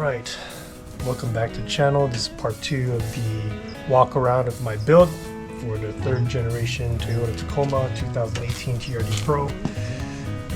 Alright, welcome back to the channel. This is part 2 of the walk around of my build for the 3rd generation Toyota Tacoma 2018 TRD Pro.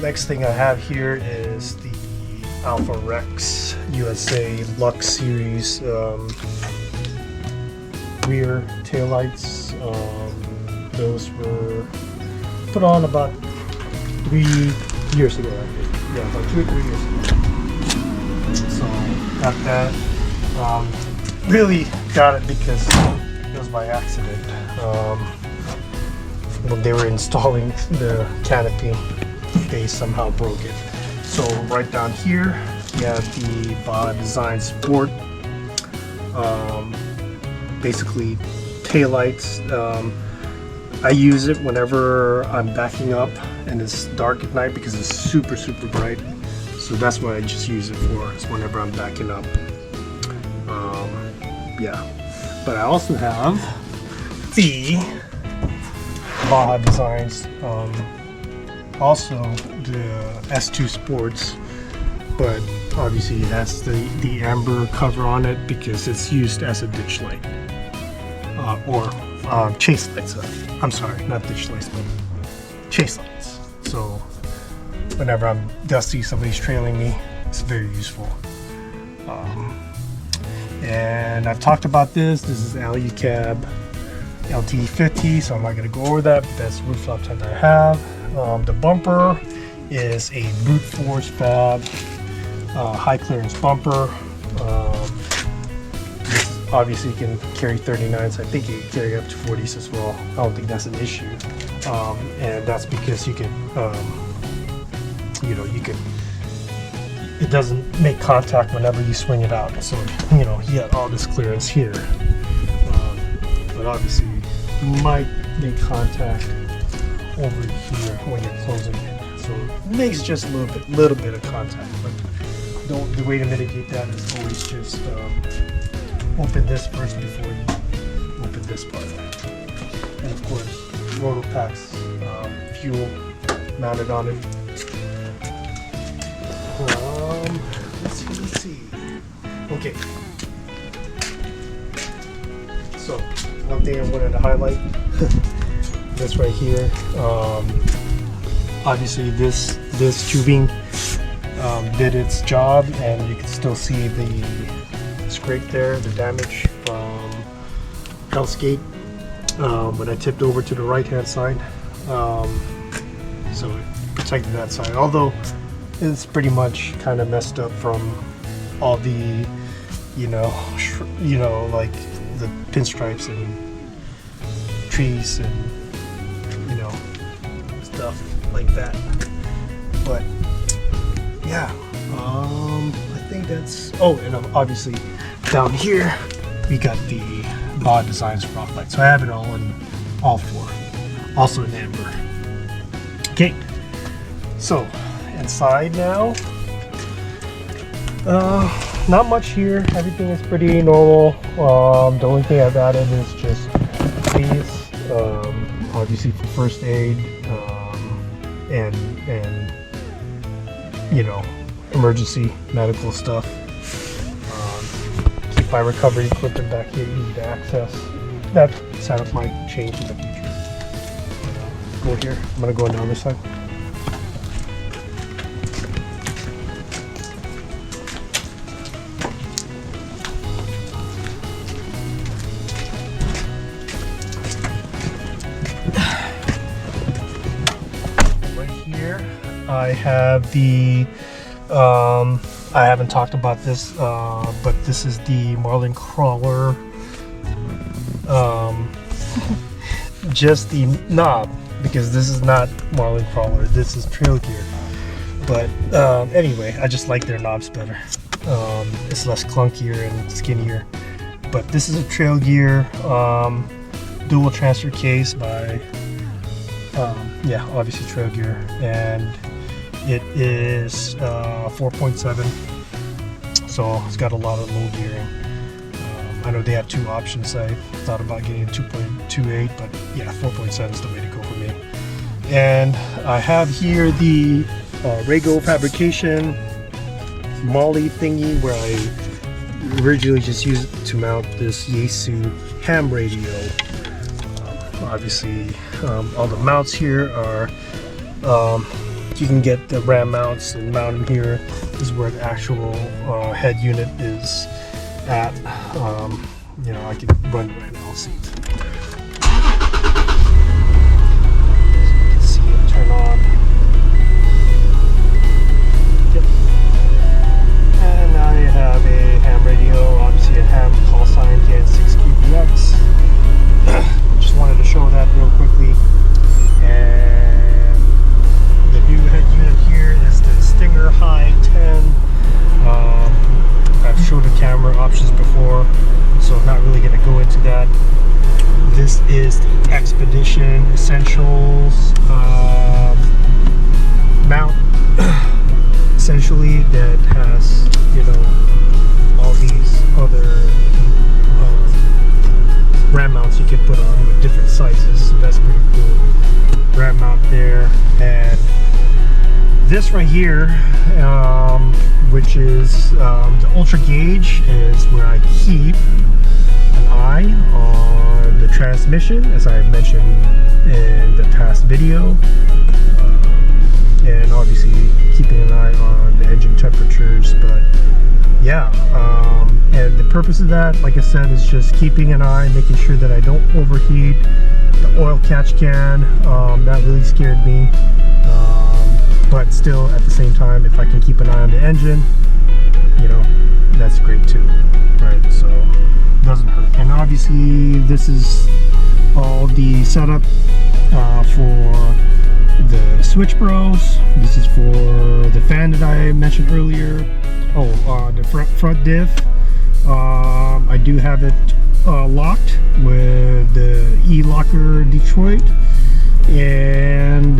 Next thing I have here is the Alpha Rex USA Lux Series rear taillights. Those were put on about 3 years ago, I think. Yeah, about 2 or 3 years ago. So got that. Really got it because it was by accident. When they were installing the canopy, they somehow broke it. So right down here, you have the Baja Design Sport. Basically, taillights. I use it whenever I'm backing up and it's dark at night because it's super bright. So that's what I just use it for, is whenever I'm backing up. Yeah, but I also have the Baja Designs, also the S2 Sports, but obviously it has the amber cover on it because it's used as a ditch light, or chase lights. I'm sorry, not ditch lights, but chase lights. So whenever I'm dusty, somebody's trailing me, it's very useful. And I've talked about this. This is Alucab LT50, so I'm not going to go over that, but that's the rooftop tent I have. The bumper is a brute force fab high clearance bumper. Obviously you can carry 39s. I think you can carry up to 40s as well. I don't think that's an issue. And that's because you can, it doesn't make contact whenever you swing it out. So, you got all this clearance here. But obviously you might make contact over here when you're closing it. So it makes just a little bit of contact. But the way to mitigate that is always just open this first before you open this part. And of course, Rotopacks fuel mounted on it. Let's see. Okay. So, one thing I wanted to highlight, this right here. Obviously, this tubing did its job, and you can still see the scrape there, the damage from Hellscape when I tipped over to the right hand side. So it protected that side, although it's pretty much kind of messed up from all the like the pinstripes and trees and stuff like that. But yeah, I think that's, and obviously down here we got the Baja Designs rock light, so I have it all in all 4, also in amber. Okay, so inside now, not much here. Everything is pretty normal. The only thing I've added is just these, obviously for first aid, and emergency medical stuff. Keep my recovery equipment back here, easy to access. That setup might change in the future. Go here. I'm gonna go on the other side. I have the, I haven't talked about this, but this is the Marlin Crawler, just the knob, because this is not Marlin Crawler, this is Trail Gear. But anyway, I just like their knobs better. It's less clunkier and skinnier. But this is a Trail Gear dual transfer case by, obviously Trail Gear, and it is 4.7, so it's got a lot of low gearing. I know they have 2 options. I thought about getting 2.28, but yeah, 4.7 is the way to go for me. And I have here the Rego fabrication Molly thingy where I originally just used it to mount this Yaesu ham radio. Obviously, all the mounts here are, you can get the RAM mounts and mount them here. This is where the actual head unit is at. You know, I can run it right now. I'll see. So you can see it turn on. Yep. And now you have a ham radio, obviously a ham call sign Gen 6QBX. Just wanted to show that real quickly. And the new head unit here is the Stinger High 10. I've showed the camera options before, so I'm not really going to go into that. This is the Expedition Essentials mount, essentially, that has, you know, all these other RAM mounts you can put on with different sizes, so that's pretty cool. RAM mount there, and this right here, which is the Ultra Gauge, is where I keep an eye on the transmission, as I mentioned in the past video, and obviously keeping an eye on the engine temperatures. But yeah, and the purpose of that, like I said, is just keeping an eye, making sure that I don't overheat the oil catch can. That really scared me. But still, at the same time, if I can keep an eye on the engine, you know, that's great too, right? So it doesn't hurt. And obviously, this is all the setup for the Switch Bros. This is for the fan that I mentioned earlier. The front diff. I do have it locked with the E-Locker Detroit. And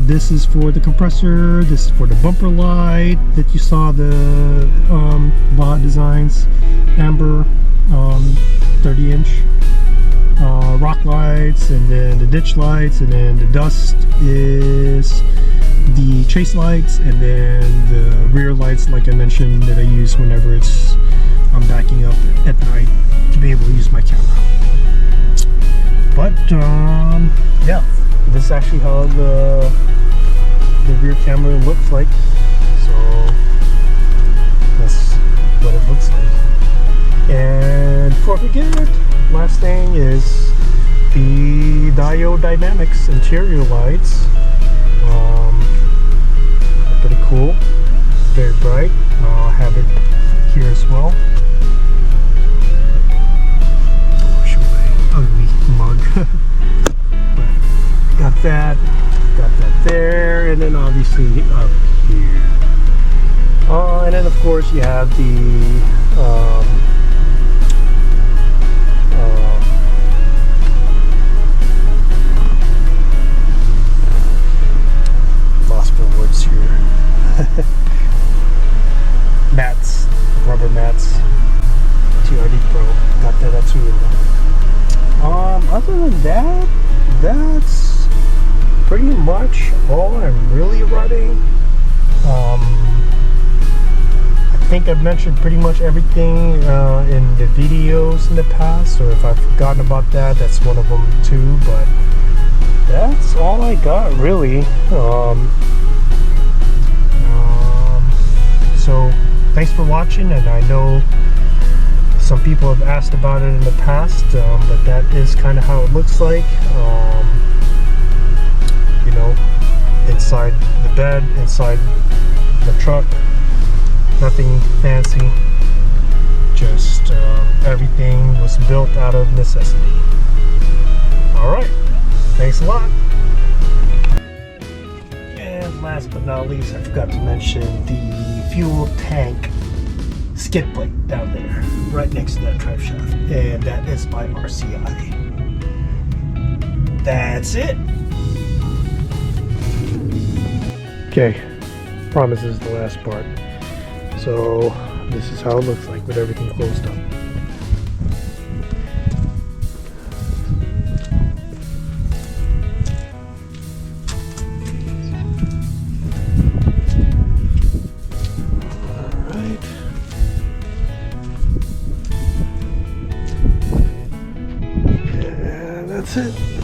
this is for the compressor. This is for the bumper light that you saw the Baja Designs Amber 30-inch rock lights, and then the ditch lights, and then the dust is the chase lights, and then the rear lights, like I mentioned, that I use whenever I'm backing up at night to be able to use my camera. But yeah, this is actually how the rear camera looks like. So that's what it looks like. And before I forget, last thing is the Diode Dynamics interior lights. They're pretty cool, very bright. I'll have it here as well. Show my ugly mug. But got that there, and then obviously up here. And then of course you have the lost for words here. Mats, rubber mats, TRD Pro. Got that at Toyota. Other than that, that's pretty much all I'm really running. I think I've mentioned pretty much everything in the videos in the past, so if I've forgotten about that, that's one of them too. But that's all I got really. So thanks for watching, and I know some people have asked about it in the past, but that is kind of how it looks like. You know, inside the bed, inside the truck, nothing fancy, just everything was built out of necessity. Alright, thanks a lot. And last but not least, I forgot to mention the fuel tank skid plate down there, right next to that drive shaft, and that is by RCI. That's it. Okay, promise this is the last part. So this is how it looks like with everything closed up. Alright. That's it.